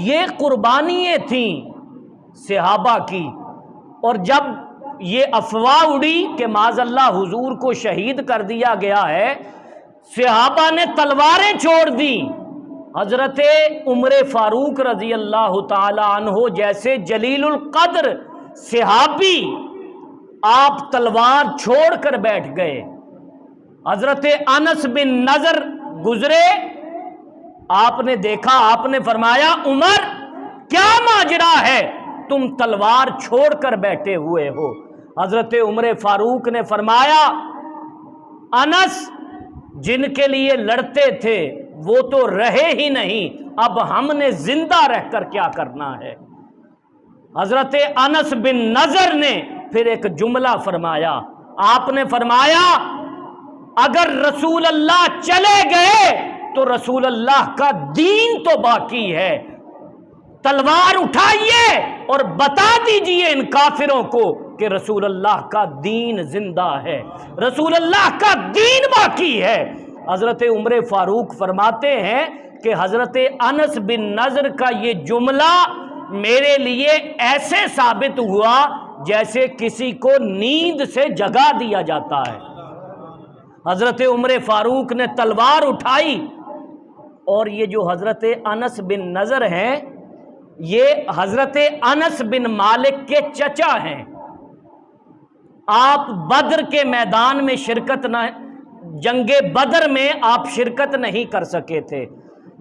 یہ قربانیاں تھیں صحابہ کی، اور جب یہ افواہ اڑی کہ معاذ اللہ حضور کو شہید کر دیا گیا ہے، صحابہ نے تلواریں چھوڑ دی۔ حضرت عمر فاروق رضی اللہ تعالی عنہ جیسے جلیل القدر صحابی آپ تلوار چھوڑ کر بیٹھ گئے۔ حضرت انس بن نضر گزرے، آپ نے دیکھا، آپ نے فرمایا عمر کیا ماجرا ہے، تم تلوار چھوڑ کر بیٹھے ہوئے ہو؟ حضرت عمر فاروق نے فرمایا انس جن کے لیے لڑتے تھے وہ تو رہے ہی نہیں، اب ہم نے زندہ رہ کر کیا کرنا ہے؟ حضرت انس بن نضر نے پھر ایک جملہ فرمایا، آپ نے فرمایا اگر رسول اللہ چلے گئے تو رسول اللہ کا دین تو باقی ہے، تلوار اٹھائیے اور بتا دیجئے ان کافروں کو کہ رسول اللہ کا دین زندہ ہے، رسول اللہ کا دین باقی ہے۔ حضرت عمر فاروق فرماتے ہیں کہ حضرت انس بن نضر کا یہ جملہ میرے لیے ایسے ثابت ہوا جیسے کسی کو نیند سے جگا دیا جاتا ہے۔ حضرت عمر فاروق نے تلوار اٹھائی، اور یہ جو حضرت انس بن نضر ہیں یہ حضرت انس بن مالک کے چچا ہیں۔ آپ بدر کے میدان میں شرکت نہ، جنگ بدر میں آپ شرکت نہیں کر سکے تھے۔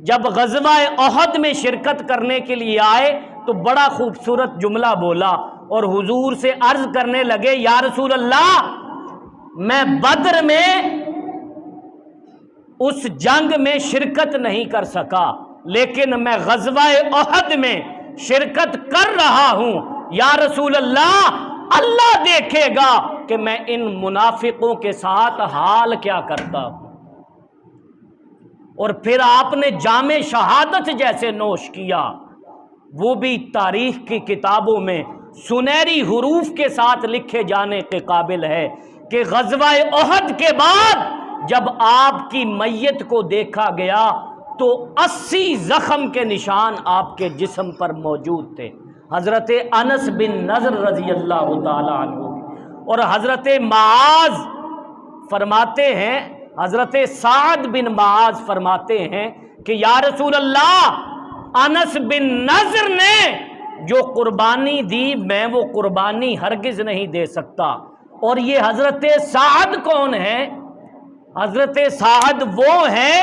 جب غزوہ احد میں شرکت کرنے کے لیے آئے تو بڑا خوبصورت جملہ بولا اور حضور سے عرض کرنے لگے یا رسول اللہ میں بدر میں اس جنگ میں شرکت نہیں کر سکا، لیکن میں غزوہ احد میں شرکت کر رہا ہوں، یا رسول اللہ اللہ دیکھے گا کہ میں ان منافقوں کے ساتھ حال کیا کرتا ہوں۔ اور پھر آپ نے جام شہادت جیسے نوش کیا، وہ بھی تاریخ کی کتابوں میں سنہری حروف کے ساتھ لکھے جانے کے قابل ہے کہ غزوہ احد کے بعد جب آپ کی میت کو دیکھا گیا تو 80 زخم کے نشان آپ کے جسم پر موجود تھے۔ حضرت انس بن نضر رضی اللہ تعالی عنہ اور حضرت معاذ فرماتے ہیں، حضرت سعد بن معاذ فرماتے ہیں کہ یا رسول اللہ انس بن نضر نے جو قربانی دی میں وہ قربانی ہرگز نہیں دے سکتا۔ اور یہ حضرت سعد کون ہے؟ حضرت سعد وہ ہیں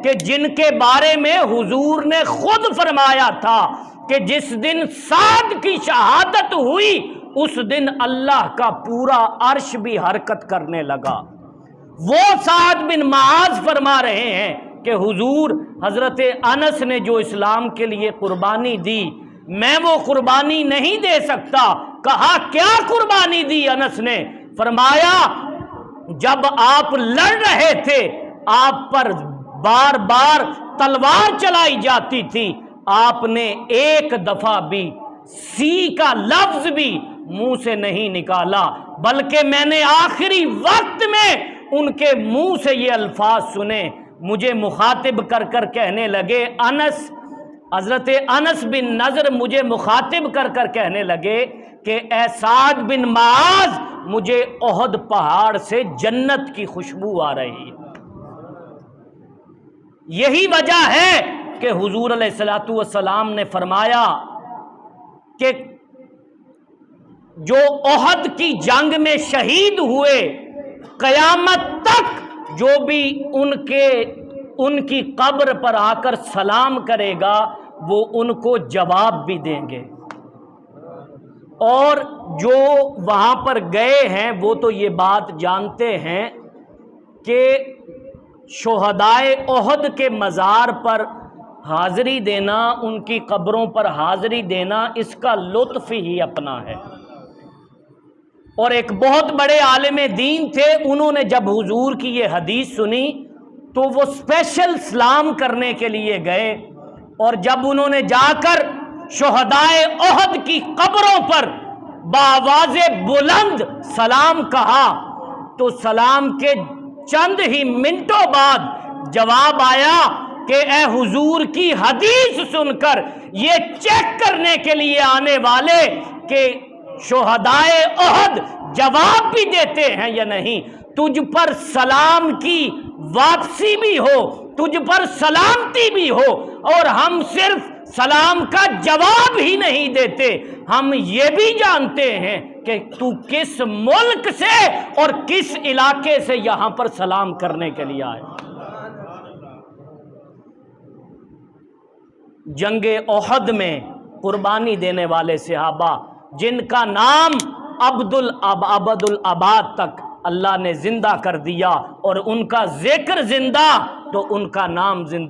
کہ جن کے بارے میں حضور نے خود فرمایا تھا کہ جس دن سعد کی شہادت ہوئی اس دن اللہ کا پورا عرش بھی حرکت کرنے لگا۔ وہ سعد بن معاذ فرما رہے ہیں کہ حضور حضرت انس نے جو اسلام کے لیے قربانی دی میں وہ قربانی نہیں دے سکتا۔ کہا کیا قربانی دی انس نے؟ فرمایا جب آپ لڑ رہے تھے آپ پر بار بار تلوار چلائی جاتی تھی، آپ نے ایک دفعہ بھی سی کا لفظ بھی منہ سے نہیں نکالا، بلکہ میں نے آخری وقت میں ان کے منہ سے یہ الفاظ سنے، مجھے مخاطب کر کر کہنے لگے انس، حضرت انس بن نضر مجھے مخاطب کر کر کہنے لگے کہ اے سعد بن معاذ مجھے احد پہاڑ سے جنت کی خوشبو آ رہی ہے۔ یہی وجہ ہے کہ حضور علیہ الصلوۃ والسلام نے فرمایا کہ جو احد کی جنگ میں شہید ہوئے قیامت تک جو بھی ان کی قبر پر آ کر سلام کرے گا وہ ان کو جواب بھی دیں گے، اور جو وہاں پر گئے ہیں وہ تو یہ بات جانتے ہیں کہ شہدائے احد کے مزار پر حاضری دینا، ان کی قبروں پر حاضری دینا، اس کا لطف ہی اپنا ہے۔ اور ایک بہت بڑے عالم دین تھے، انہوں نے جب حضور کی یہ حدیث سنی تو وہ اسپیشل سلام کرنے کے لیے گئے، اور جب انہوں نے جا کر شہدائے احد کی قبروں پر بآواز بلند سلام کہا تو سلام کے چند ہی منٹوں بعد جواب آیا کہ اے حضور کی حدیث سن کر یہ چیک کرنے کے لیے آنے والے کہ شہدائے احد جواب بھی دیتے ہیں یا نہیں۔ تجھ پر سلام کی واپسی بھی ہو، تجھ پر سلامتی بھی ہو، اور ہم صرف سلام کا جواب ہی نہیں دیتے، ہم یہ بھی جانتے ہیں کہ تو کس ملک سے اور کس علاقے سے یہاں پر سلام کرنے کے لیے آئے۔ جنگ احد میں قربانی دینے والے صحابہ جن کا نام ابد الاباد تک اللہ نے زندہ کر دیا، اور ان کا ذکر زندہ تو ان کا نام زندہ۔